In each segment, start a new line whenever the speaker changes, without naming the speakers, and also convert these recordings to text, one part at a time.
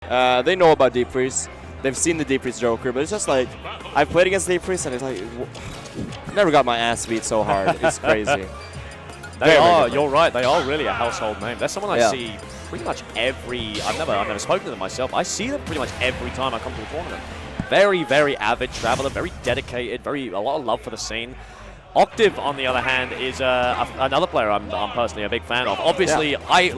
They know about Deepfreeze. They've seen the Deepfreeze Joker, but it's just like, I've played against Deepfreeze and it's like, never got my ass beat so hard. It's crazy.
You're right, they are really a household name. That's someone I see pretty much I've never spoken to them myself. I see them pretty much every time I come to a tournament. Very, very avid traveler, very dedicated, a lot of love for the scene. Octave, on the other hand, is another player I'm personally a big fan of. Obviously, I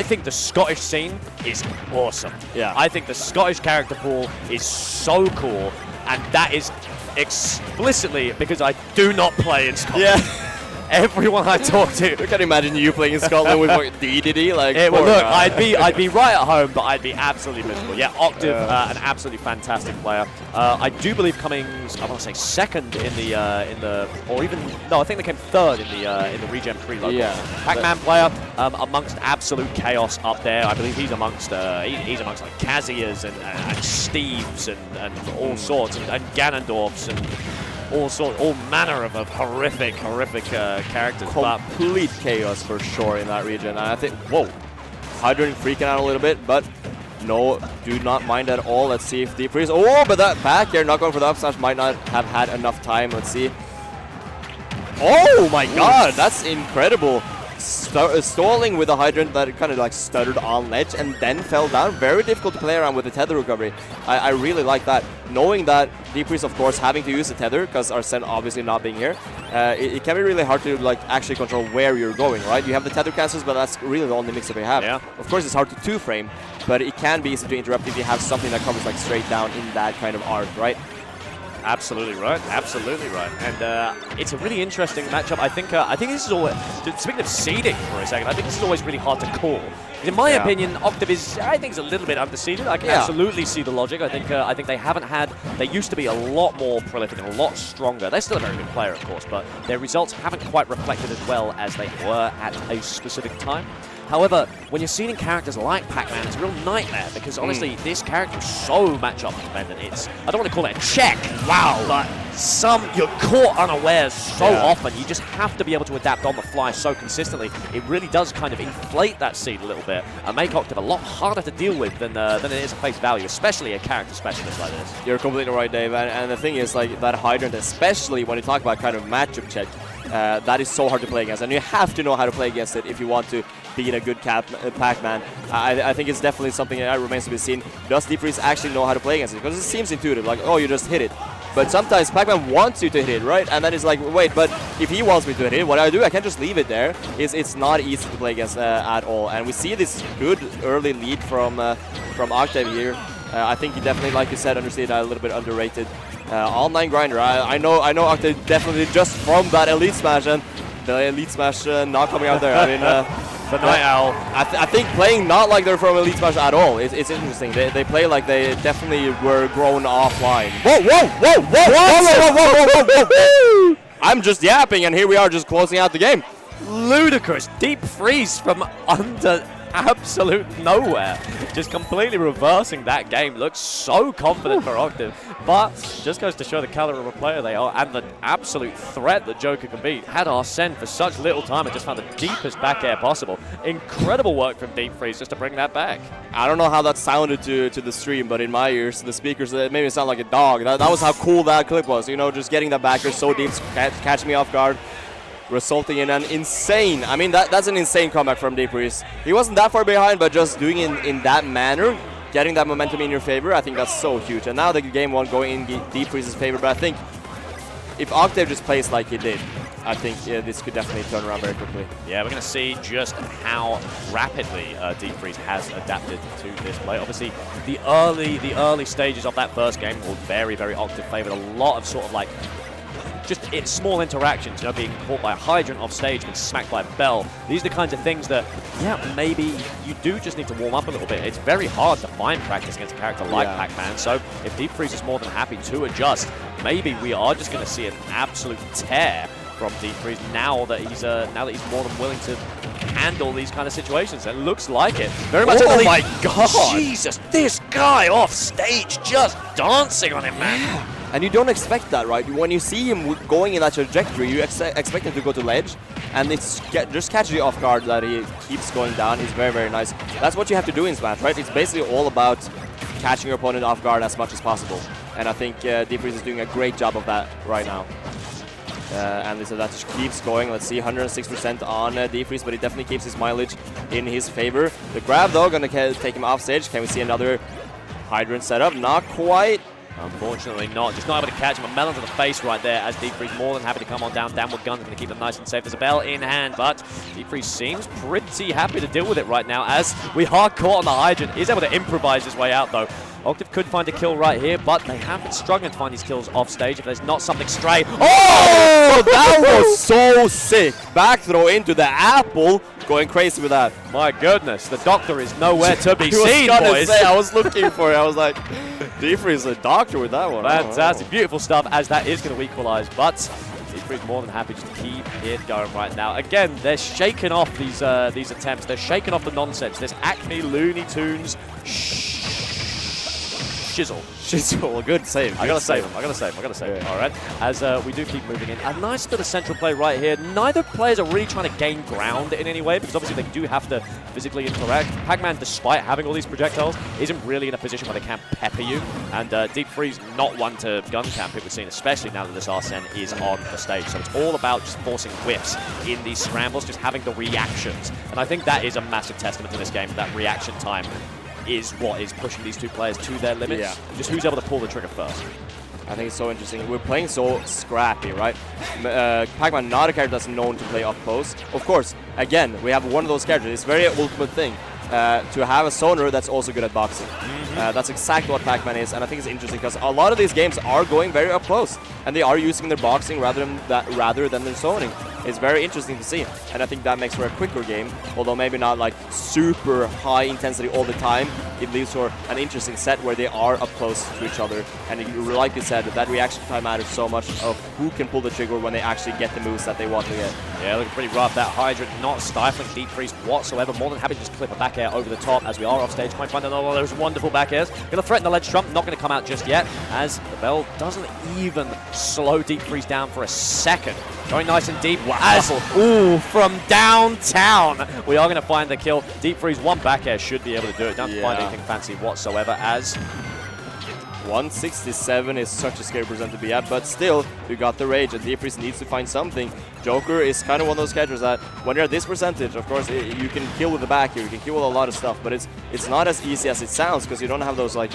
think the Scottish scene is awesome. Yeah. I think the Scottish character pool is so cool, and that is explicitly because I do not play in Scotland. Yeah. Everyone I talk to,
I can imagine you playing in Scotland with DDD. Like,
well, look, I'd be right at home, but I'd be absolutely miserable. Yeah, Octave, an absolutely fantastic player. I do believe coming, I want to say second in the, or even no, I think they came third in the Regen pre-local. Yeah. Pac-Man player, amongst absolute chaos up there. I believe he's amongst like Kazias and Steves and all sorts and Ganondorfs and all manner of horrific characters.
Complete chaos for sure in that region. And I think, whoa, Hydrant freaking out a little bit, but no, do not mind at all. Let's see if Deepfreeze. Oh, but that back here, not going for the up smash, might not have had enough time. Let's see. Oh my god, that's incredible. Stalling with a Hydrant that kind of like stuttered on ledge and then fell down. Very difficult to play around with the tether recovery. I really like that. Knowing that Deepfreeze, of course, having to use the tether because Arsene obviously not being here, it can be really hard to like actually control where you're going, right? You have the tether casters, but that's really the only mix-up you have. Yeah. Of course, it's hard to two-frame, but it can be easy to interrupt if you have something that covers like straight down in that kind of arc, right?
Absolutely right. Absolutely right. And it's a really interesting matchup. I think this is always, speaking of seeding for a second, I think this is always really hard to call. In my opinion, Octave is, I think, is a little bit underseeded. I can absolutely see the logic. I think they haven't had, they used to be a lot more prolific and a lot stronger. They're still a very good player, of course, but their results haven't quite reflected as well as they were at a specific time. However, when you're seeing characters like Pac-Man, it's a real nightmare because honestly, this character is so matchup dependent. It's, I don't want to call it a check, wow, but you're caught unawares so often. You just have to be able to adapt on the fly so consistently. It really does kind of inflate that seed a little bit and make Octave a lot harder to deal with than it is at face value, especially a character specialist like this.
You're completely right, Dave. And the thing is, like that Hydrant, especially when you talk about kind of matchup check, that is so hard to play against, and you have to know how to play against it if you want to beat a good Pac-Man. I think it's definitely something that remains to be seen. Does Deepfreeze actually know how to play against it? Because it seems intuitive, like, oh, you just hit it. But sometimes Pac-Man wants you to hit it, right? And then it's like, wait, but if he wants me to hit it, what do? I can't just leave it there. It's not easy to play against at all. And we see this good early lead from Octave here. I think he definitely, like you said, understated, a little bit underrated. Online grinder. I know Octave definitely just from that Elite Smash, and the Elite Smash not coming out there. I mean,
the Night Owl.
I think playing not like they're from Elite Smash at all. It's interesting. They play like they definitely were grown offline. Whoa, whoa, whoa, whoa, whoa, whoa, whoa, whoa, whoa. I'm just yapping, and here we are just closing out the game.
Ludicrous. Deepfreeze from under absolute nowhere. Just completely reversing that game. Looks so confident for Octave. But just goes to show the caliber of a player they are and the absolute threat that Joker can be. Had Arsene for such little time and just found the deepest back air possible. Incredible work from Deepfreeze just to bring that back.
I don't know how that sounded to the stream, but in my ears, the speakers, it made me sound like a dog. That was how cool that clip was. You know, just getting that back air so deep, catch me off guard, resulting in an insane, I mean, that's an insane comeback from Deepfreeze. He wasn't that far behind, but just doing it in that manner, getting that momentum in your favor, I think that's so huge. And now the game won't go in Deepfreeze's favor, but I think if Octave just plays like he did, I think this could definitely turn around very quickly.
Yeah, we're going to see just how rapidly Deepfreeze has adapted to this play. Obviously, the early stages of that first game were very, very Octave favored. A lot of sort of like just small interactions, you know, being caught by a Hydrant off stage, being smacked by a bell. These are the kinds of things that, yeah, maybe you do just need to warm up a little bit. It's very hard to find practice against a character like Pac-Man, so if Deepfreeze is more than happy to adjust, maybe we are just going to see an absolute tear from Deepfreeze now that he's more than willing to handle these kind of situations. It looks like it. Very much.
Oh my God!
Jesus, this guy off stage just dancing on him, man.
And you don't expect that, right? When you see him going in that trajectory, you expect him to go to ledge, and it's just catch you off guard that he keeps going down. He's very, very nice. That's what you have to do in Smash, right? It's basically all about catching your opponent off guard as much as possible. And I think Deepfreeze is doing a great job of that right now. And that just keeps going. Let's see, 106% on Deepfreeze, but he definitely keeps his mileage in his favor. The grab, though, gonna take him off stage. Can we see another Hydrant setup? Not quite.
Unfortunately not. Just not able to catch him. A melon to the face right there as Deepfreeze more than happy to come on down. Downward gun's going to keep them nice and safe. There's a bell in hand, but Deepfreeze seems pretty happy to deal with it right now as we are caught on the Hydrant. He's able to improvise his way out, though. Octave could find a kill right here, but they have been struggling to find these kills off stage if there's not something stray.
Oh! That was so sick. Back throw into the apple. Going crazy with that.
My goodness, the doctor is nowhere to be seen, boys.
I was looking for it. I was like, Deepfreeze is a doctor with that one.
Fantastic. Beautiful stuff, as that is going to equalize, but Deepfreeze more than happy just to keep it going right now. Again, they're shaking off these attempts. They're shaking off the nonsense. This Acme Looney Tunes shizzle.
Shizzle, good save.
I gotta save him. Yeah. All right, as we do keep moving in. A nice bit of central play right here. Neither players are really trying to gain ground in any way because obviously they do have to physically interact. Pac-Man, despite having all these projectiles, isn't really in a position where they can pepper you. And Deepfreeze, not one to gun camp, it would seem, especially now that this Arsene is on the stage. So it's all about just forcing whiffs in these scrambles, just having the reactions. And I think that is a massive testament to this game, that reaction time is what is pushing these two players to their limits.
Yeah.
Just who's able to pull the trigger first.
I think it's so interesting. We're playing so scrappy, right? Pac-Man, not a character that's known to play up close. Of course, again, we have one of those characters. It's a very ultimate thing to have a zoner that's also good at boxing. That's exactly what Pac-Man is, and I think it's interesting because a lot of these games are going very up close, and they are using their boxing rather than their zoning. It's very interesting to see, and I think that makes for a quicker game, although maybe not like super high intensity all the time. It leaves for an interesting set where they are up close to each other, and like you said, that reaction time matters so much of who can pull the trigger when they actually get the moves that they want to get.
Yeah, looking pretty rough. That Hydrant not stifling Deepfreeze whatsoever. More than happy to just clip a back air over the top as we are off stage. Might find another one of those wonderful back airs. Going to threaten the ledge trump, not going to come out just yet, as the bell doesn't even slow Deepfreeze down for a second. Going nice and deep. Wow. As, ooh, from downtown, we are going to find the kill. Deepfreeze, one back air should be able to do it. Don't find anything fancy whatsoever, as
167 is such a scary percent to be at, but still, you got the rage, and Deepfreeze needs to find something. Joker is kind of one of those characters that, when you're at this percentage, of course, you can kill with the back here, you can kill with a lot of stuff, but it's not as easy as it sounds, because you don't have those, like,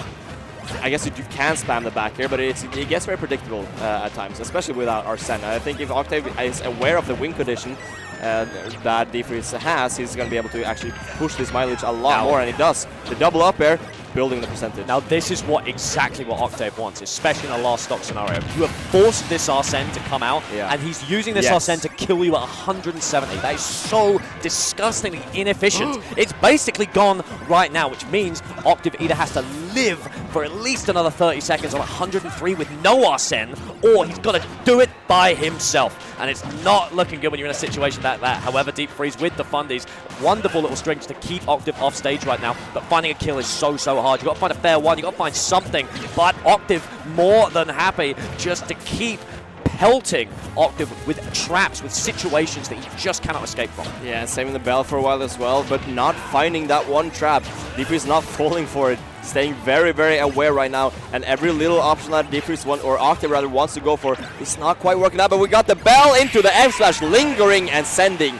I guess you can spam the back here, but it gets very predictable at times, especially without Arsene. I think if Octave is aware of the win condition that Deepfreeze has, he's going to be able to actually push this mileage a lot more, and he does. The double up air, building the percentage.
Now this is exactly what Octave wants, especially in a last stock scenario. You have forced this Arsene to come out, and he's using this Arsene to kill you at 170. That is so disgustingly inefficient. It's basically gone right now, which means Octave either has to live for at least another 30 seconds on 103 with no Arsene, or he's got to do it by himself. And it's not looking good when you're in a situation like that. However, Deepfreeze with the fundies, wonderful little strings to keep Octave off stage right now, but finding a kill is so hard. You've got to find a fair one, you've got to find something, but Octave more than happy just to keep pelting Octave with traps, with situations that he just cannot escape from.
Yeah, saving the bell for a while as well, but not finding that one trap. Deepfreeze not falling for it, staying very aware right now, and every little option that Deepfreeze or Octave rather wants to go for is not quite working out, but we got the bell into the F smash, lingering and sending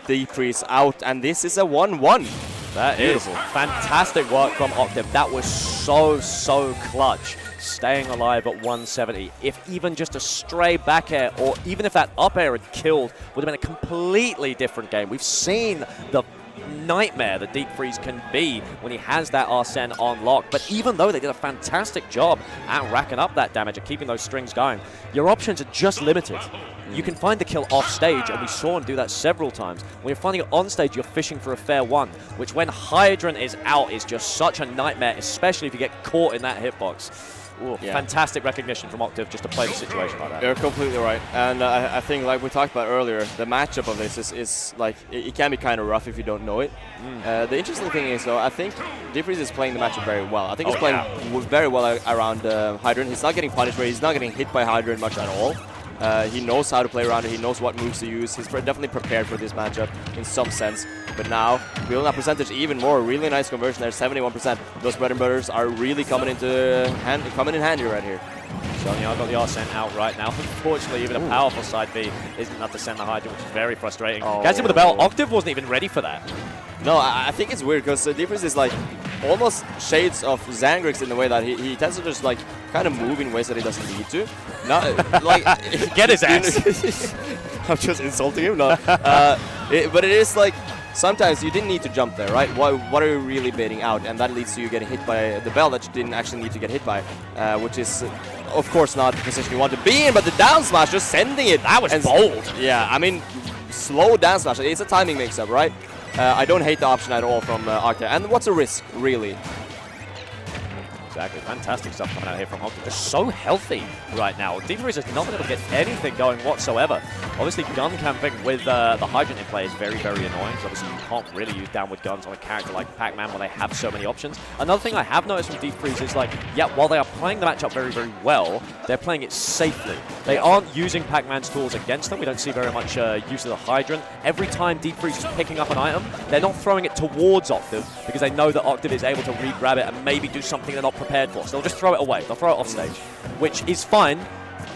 Deepfreeze out, and this is a 1-1.
That is fantastic work from Octave. That was so clutch. Staying alive at 170. If even just a stray back air, or even if that up air had killed, would have been a completely different game. We've seen the nightmare that Deepfreeze can be when he has that Arsene on lock. But even though they did a fantastic job at racking up that damage and keeping those strings going, your options are just limited. You can find the kill off stage, and we saw him do that several times. When you're finding it on stage, you're fishing for a fair one, which when Hydrant is out is just such a nightmare, especially if you get caught in that hitbox. Ooh,
Yeah.
fantastic recognition from Octave just to play the situation like that.
You're completely right. And I think, like we talked about earlier, the matchup of this is like, it can be kind of rough if you don't know it. The interesting thing is, though, I think Deepfreeze is playing the matchup very well. I think he's playing very well around Hydrant. He's not getting punished, he's not getting hit by Hydrant much at all. He knows how to play around it. He knows what moves to use. He's definitely prepared for this matchup in some sense. But now, building that percentage even more. Really nice conversion there, 71%. Those bread and butters are really coming in handy right here.
So I've got the Arsene out right now. Unfortunately, even a powerful side B isn't enough to send the Hydrant, which is very frustrating. Gets him with the bell. Octave wasn't even ready for that.
No, I think it's weird because Deepfreeze is like almost shades of Zangrix in the way that he tends to just like kind of move in ways that he doesn't need to. Not like
get his ass.
I'm just insulting him. No, but it is like sometimes you didn't need to jump there, right? What are you really baiting out? And that leads to you getting hit by the bell that you didn't actually need to get hit by, which is of course not the position you want to be in. But the down smash, just sending it.
That was bold.
Yeah, I mean, slow down smash. It's a timing mix-up, right? I don't hate the option at all from Octave. And what's a risk, really?
Exactly. Fantastic stuff coming out here from Octave. They're so healthy right now. Deepfreeze has not been able to get anything going whatsoever. Obviously, gun camping with the Hydrant in play is very, very annoying. So obviously, you can't really use downward guns on a character like Pac-Man where they have so many options. Another thing I have noticed from Deepfreeze is, like, yeah, while they are playing the matchup very, very well, they're playing it safely. They aren't using Pac-Man's tools against them. We don't see very much use of the Hydrant. Every time Deepfreeze is picking up an item, they're not throwing it towards Octave because they know that Octave is able to re-grab it and maybe do something they're not prepared for. So they'll just throw it away. They'll throw it off stage, which is fine,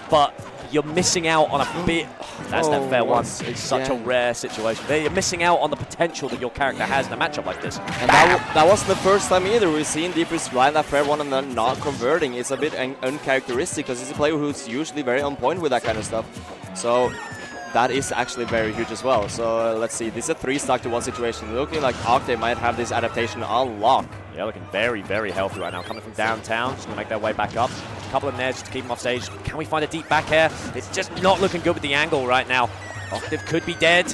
but you're missing out on a bit. That's that fair one. It's such a rare situation. You're missing out on the potential that your character has in a matchup like this.
And that wasn't the first time either. We've seen Deepfreeze land that fair one and then not converting. It's a bit uncharacteristic because he's a player who's usually very on point with that kind of stuff. So that is actually very huge as well. So let's see. This is a 3-stock to 1 situation. Looking like Octave might have this adaptation on lock.
Yeah, looking very, very healthy right now. Coming from downtown, just going to make their way back up. A couple of nairs to keep him off stage. Can we find a deep back air? It's just not looking good with the angle right now. Octave could be dead.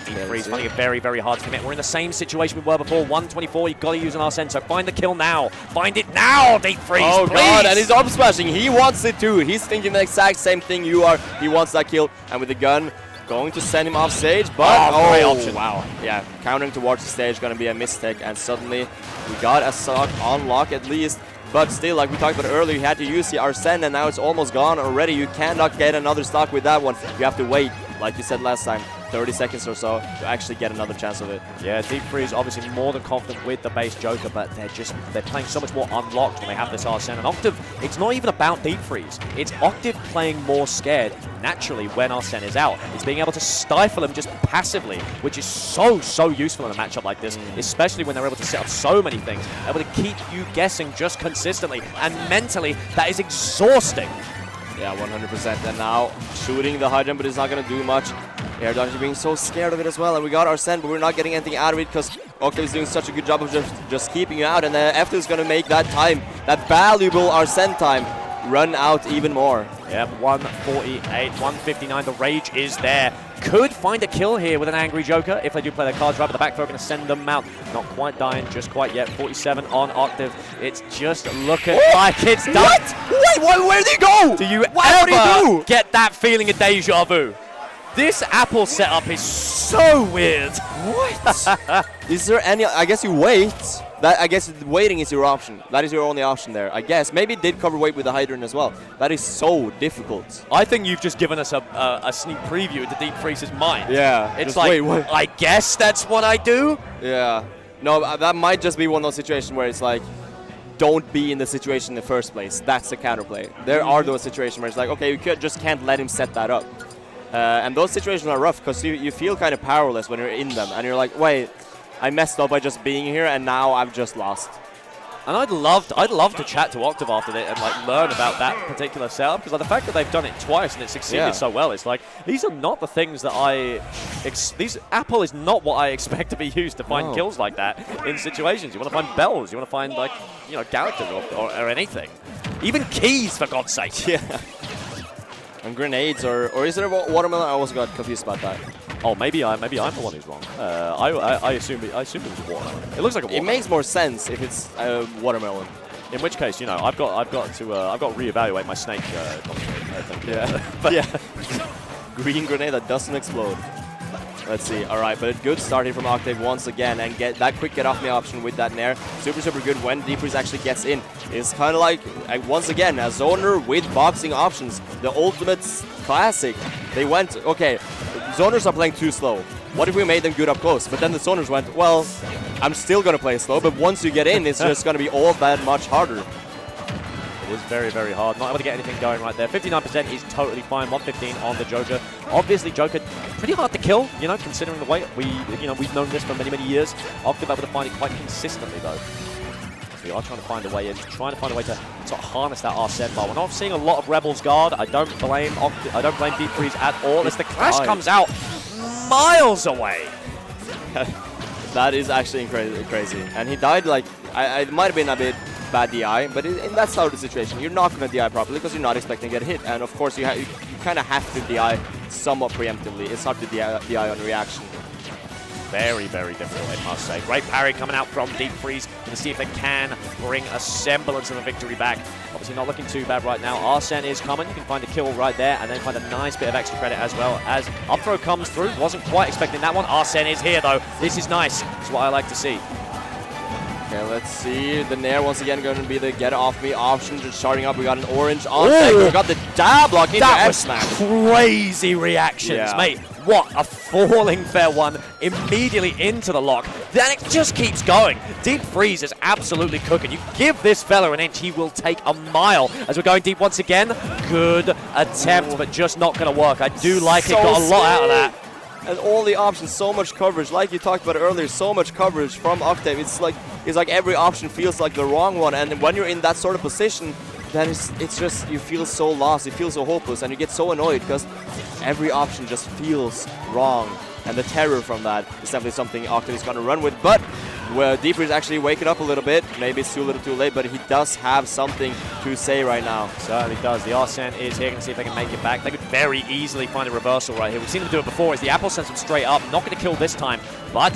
Deepfreeze finding it very, very hard to commit. We're in the same situation we were before. 124, you've got to use an Arsene, so find the kill now. Find it now, Deepfreeze,
oh,
please!
God, and he's up smashing. He wants it too. He's thinking the exact same thing you are. He wants that kill, and with the gun, going to send him off stage, but
great option.
Wow. Yeah, countering towards the stage going to be a mistake, and suddenly we got a stock on lock at least. But still, like we talked about earlier, you had to use the Arsene, and now it's almost gone already. You cannot get another stock with that one. You have to wait, like you said last time, 30 seconds or so to actually get another chance of it.
Yeah, Deepfreeze obviously more than confident with the base Joker, but they're playing so much more unlocked when they have this Arsene. And Octave, it's not even about Deepfreeze. It's Octave playing more scared naturally when Arsene is out. It's being able to stifle him just passively, which is so, so useful in a matchup like this, especially when they're able to set up so many things, able to keep you guessing just consistently. And mentally, that is exhausting.
Yeah, 100%. And now shooting the high jump, but it's not going to do much. Air dodge being so scared of it as well. And we got Arsene, but we're not getting anything out of it because Octave is doing such a good job of just keeping you out. And F2 is going to make that time, that valuable Arsene time, run out even more.
Yep, 148, 159. The rage is there. Could find a kill here with an angry Joker if they do play their cards right, but the back throw going to send them out. Not quite dying just quite yet. 47 on Octave. It's just looking like it's done.
What? Wait, where did he go?
Do you ever get that feeling of deja vu? This Apple setup is so weird.
What? Is there any? I guess you wait. I guess waiting is your option. That is your only option there, I guess. Maybe it did cover wait with the Hydrant as well. That is so difficult.
I think you've just given us a sneak preview into Deepfreeze's mind.
Yeah.
It's like, wait. I guess that's what I do?
Yeah. No, that might just be one of those situations where it's like, don't be in the situation in the first place. That's the counterplay. There are those situations where it's like, okay, you just can't let him set that up. And those situations are rough because you feel kind of powerless when you're in them. And you're like, wait, I messed up by just being here and now I've just lost.
And I'd love to chat to Octave after it and like learn about that particular setup, because like, the fact that they've done it twice and it succeeded so well, it's like these are not the things that Apple is not what I expect to be used to find kills like that in situations. You want to find bells, you want to find like characters or anything, even keys for God's sake.
Yeah. And grenades or is it a watermelon? I also got confused about that.
Oh, maybe I'm the one who's wrong. I assume it was a watermelon. It looks like a watermelon.
It makes more sense if it's a watermelon.
In which case, you know, I've got to reevaluate my snake.
Yeah. But yeah. Green grenade that doesn't explode. Let's see. All right, but a good start here from Octave once again, and get that quick get off me option with that nair. Super good when Deepfreeze actually gets in. It's kind of like, once again, a zoner with boxing options. The ultimate classic. They went, okay, zoners are playing too slow. What if we made them good up close? But then the zoners went, well, I'm still going to play slow, but once you get in, it's just going to be all that much harder.
It is very hard. Not able to get anything going right there. 59% is totally fine. 115 on the Joker. Obviously, Joker pretty hard to kill, you know, considering the way we've known this for many years. Octave able to find it quite consistently though. So we are trying to find a way in, trying to find a way to sort of harness that Arsene bar. We're not seeing a lot of Rebels guard. I don't blame Deepfreeze at all. As the clash comes out miles away.
That is actually crazy. And he died like, it might have been a bit bad DI, but in that sort of situation, you're not going to DI properly because you're not expecting to get hit. And of course, you kind of have to DI somewhat preemptively. It's hard to DI on reaction.
Very difficult, I must say. Great parry coming out from Deepfreeze. Going to see if they can bring a semblance of a victory back. Obviously not looking too bad right now. Arsene is coming. You can find a kill right there and then find a nice bit of extra credit as well as up throw comes through. Wasn't quite expecting that one. Arsene is here though. This is nice. It's what I like to see.
Okay, let's see. The nair once again going to be the get off me option. Just starting up. We got an orange on deck. We got the jab block into F smash.
Crazy reactions, mate. What a falling fair one immediately into the lock. Then it just keeps going. Deepfreeze is absolutely cooking. You give this fella an inch, he will take a mile. As we're going deep once again. Good attempt, but just not going to work. I do like it. Got a lot out of that.
And all the options, so much coverage. Like you talked about earlier, so much coverage from Octave. It's like every option feels like the wrong one. And when you're in that sort of position, then it's just, you feel so lost, you feel so hopeless, and you get so annoyed because every option just feels wrong. And the terror from that is definitely something Octave is going to run with. But Deepfreeze actually waking up a little bit. Maybe it's too little too late, but he does have something to say right now.
Certainly does. The Arsene is here. Going to see if they can make it back. They could very easily find a reversal right here. We've seen them do it before. As the apple sends them straight up. Not going to kill this time, but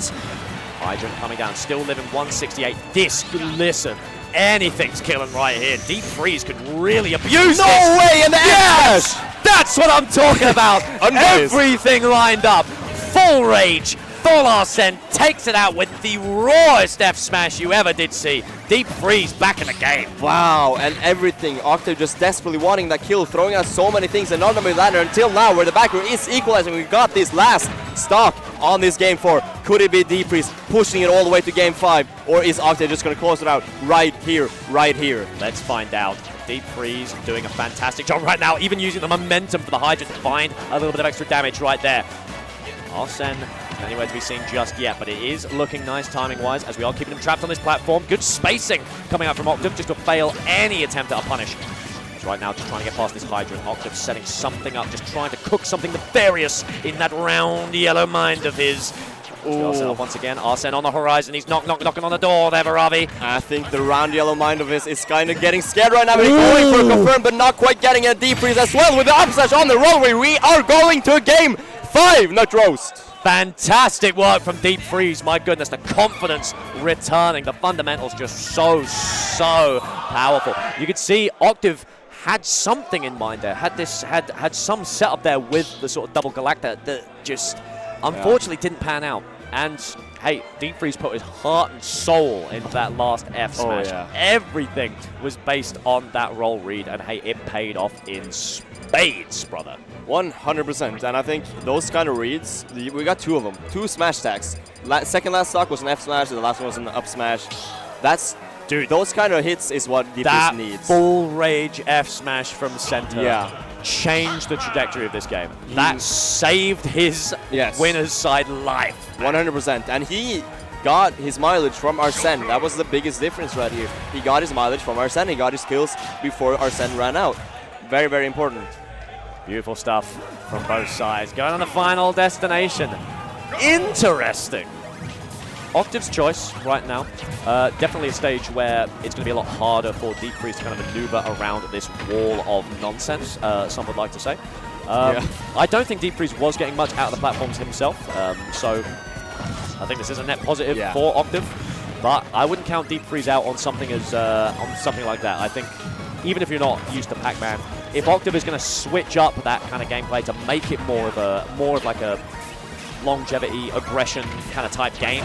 Hydrant coming down. Still living 168. This, listen. Anything's killing right here. Deepfreeze could really abuse this.
No way in the
Yes! That's what I'm talking about. Everything lined up. Full rage. Full Arsene takes it out with the rawest F smash you ever did see. Deepfreeze back in the game.
Wow, and everything. Octave just desperately wanting that kill, throwing out so many things, and not only that, until now, where the back row is equalizing. We got this last stock on this game 4. Could it be Deepfreeze pushing it all the way to game 5, or is Octave just going to close it out right here, right here?
Let's find out. Deepfreeze doing a fantastic job right now, even using the momentum for the Hydrant to find a little bit of extra damage right there. Arsene anywhere to be seen just yet, but it is looking nice timing-wise as we are keeping him trapped on this platform. Good spacing coming out from Octave just to fail any attempt at a punish. So right now just trying to get past this Hydrant. Octave setting something up, just trying to cook something nefarious in that round yellow mind of his. Arsene once again. Arsene on the horizon. He's knocking on the door there, Baravi.
I think the round yellow mind of his is kind of getting scared right now. But he's going for a confirm, but not quite getting a Deepfreeze as well with the up slash on the rollway. We are going to game 5, Nut Roast.
Fantastic work from Deepfreeze. My goodness, the confidence returning. The fundamentals just so powerful. You could see Octave had something in mind there. Had some setup there with the sort of double Galacta that just unfortunately didn't pan out. And hey, Deepfreeze put his heart and soul into that last F smash. Everything was based on that roll read, and hey, it paid off in spades, brother.
100%, and I think those kind of reads, we got 2 of them. 2 smash stacks. Second last stock was an F smash, and the last one was an up smash. That's, dude, those kind of hits is what Deepfreeze needs.
That full rage F smash from center changed the trajectory of this game. That saved his winner's side life.
100%, and he got his mileage from Arsene. That was the biggest difference right here. He got his mileage from Arsene. He got his kills before Arsene ran out. Very important.
Beautiful stuff from both sides. Going on the final destination. Interesting. Octave's choice right now. Definitely a stage where it's going to be a lot harder for Deepfreeze to kind of maneuver around this wall of nonsense, some would like to say. I don't think Deepfreeze was getting much out of the platforms himself, so I think this is a net positive for Octave. But I wouldn't count Deepfreeze out on something as on something like that. I think even if you're not used to Pac-Man, if Octave is going to switch up that kind of gameplay to make it more of like a longevity, aggression kind of type game,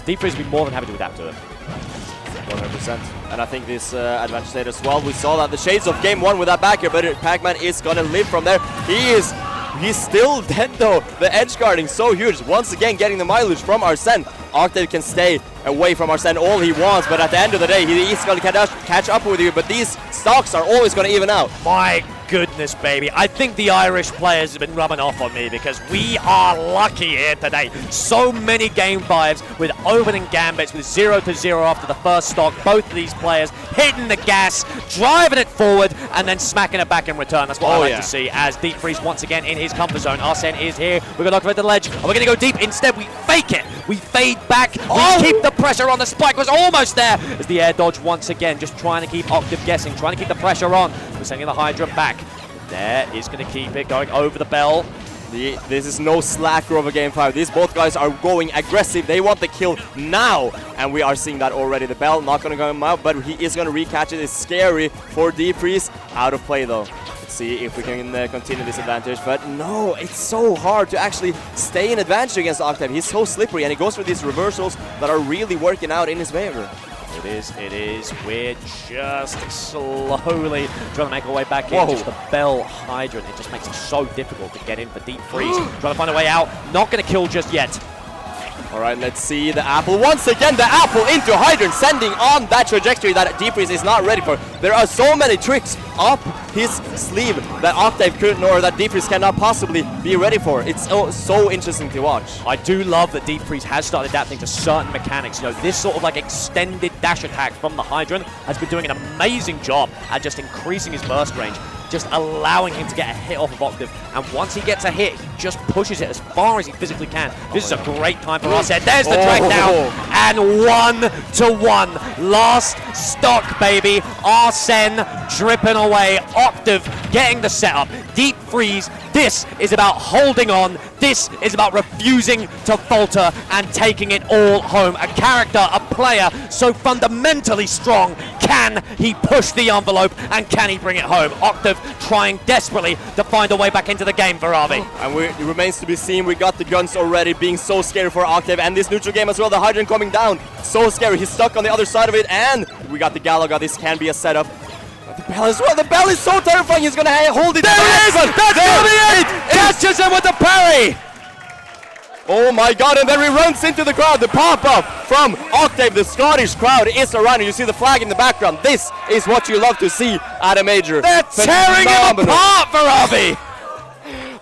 Deepfreeze would be more than happy to adapt to it.
100%. And I think this advantage state as well. We saw that the shades of game 1 with that back here, but Pac-Man is going to live from there. He's still dead though. The edge guarding so huge. Once again getting the mileage from Arsene. Octave can stay away from Arsene all he wants, but at the end of the day, he's going to catch up with you. But these stocks are always going to even out.
My goodness, baby. I think the Irish players have been rubbing off on me because we are lucky here today. So many game 5s with opening gambits with 0-0 after the first stock. Both of these players hitting the gas, driving it forward, and then smacking it back in return. That's what I like to see as Deepfreeze once again in his comfort zone. Arsene is here. We're going to knock him at the ledge. And we're going to go deep. Instead, we fake it. We fade back. We keep the pressure on. The spike was almost there as the air dodge once again. Just trying to keep Octave guessing, trying to keep the pressure on. We're sending the Hydra back. There is going to keep it going over the bell.
This is no slacker of a game 5. These both guys are going aggressive. They want the kill now, and we are seeing that already. The bell not going to go him out, but he is going to recatch it. It's scary for Deepfreeze. Out of play though. Let's see if we can continue this advantage. But no, it's so hard to actually stay in advantage against Octave. He's so slippery, and he goes for these reversals that are really working out in his favor.
It is. We're just slowly trying to make our way back in. Just the bell hydrant. It just makes it so difficult to get in for Deepfreeze. Trying to find a way out. Not going to kill just yet.
All right, let's see the apple. Once again, the apple into Hydrant, sending on that trajectory that Deepfreeze is not ready for. There are so many tricks up his sleeve that Octave couldn't, or that Deepfreeze cannot possibly be ready for. It's so interesting to watch.
I do love that Deepfreeze has started adapting to certain mechanics. You know, this sort of like extended dash attack from the Hydrant has been doing an amazing job at just increasing his burst range, just allowing him to get a hit off of Octave. And once he gets a hit, he just pushes it as far as he physically can. This is a great time for Arsene. There's the track down. And 1-1. Last stock, baby. Arsene dripping away. Octave getting the setup. Deepfreeze. This is about holding on. This is about refusing to falter and taking it all home. A character, a player so fundamentally strong. Can he push the envelope and can he bring it home? Octave trying desperately to find a way back into the game for Avi.
And it remains to be seen. We got the guns already being so scary for Octave, and this neutral game as well. The Hydrant coming down. So scary. He's stuck on the other side of it, and we got the Galaga. This can be a setup. The bell as well. The bell is so terrifying. He's going to hold it.
There it is. That's going to be it. Catches him with the parry.
Oh my god, and then he runs into the crowd. The pop-up from Octave. The Scottish crowd is around. You see the flag in the background. This is what you love to see at a major.
They're tearing him apart for Avi.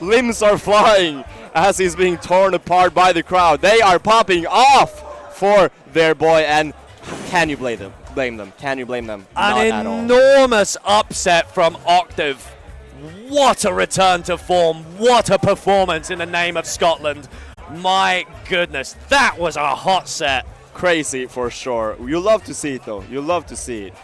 Limbs are flying as he's being torn apart by the crowd. They are popping off for their boy, and can you blame them? Can you blame them?
An enormous upset from Octave. What a return to form. What a performance in the name of Scotland. My goodness, that was a hot set.
Crazy for sure. You love to see it though. You love to see it.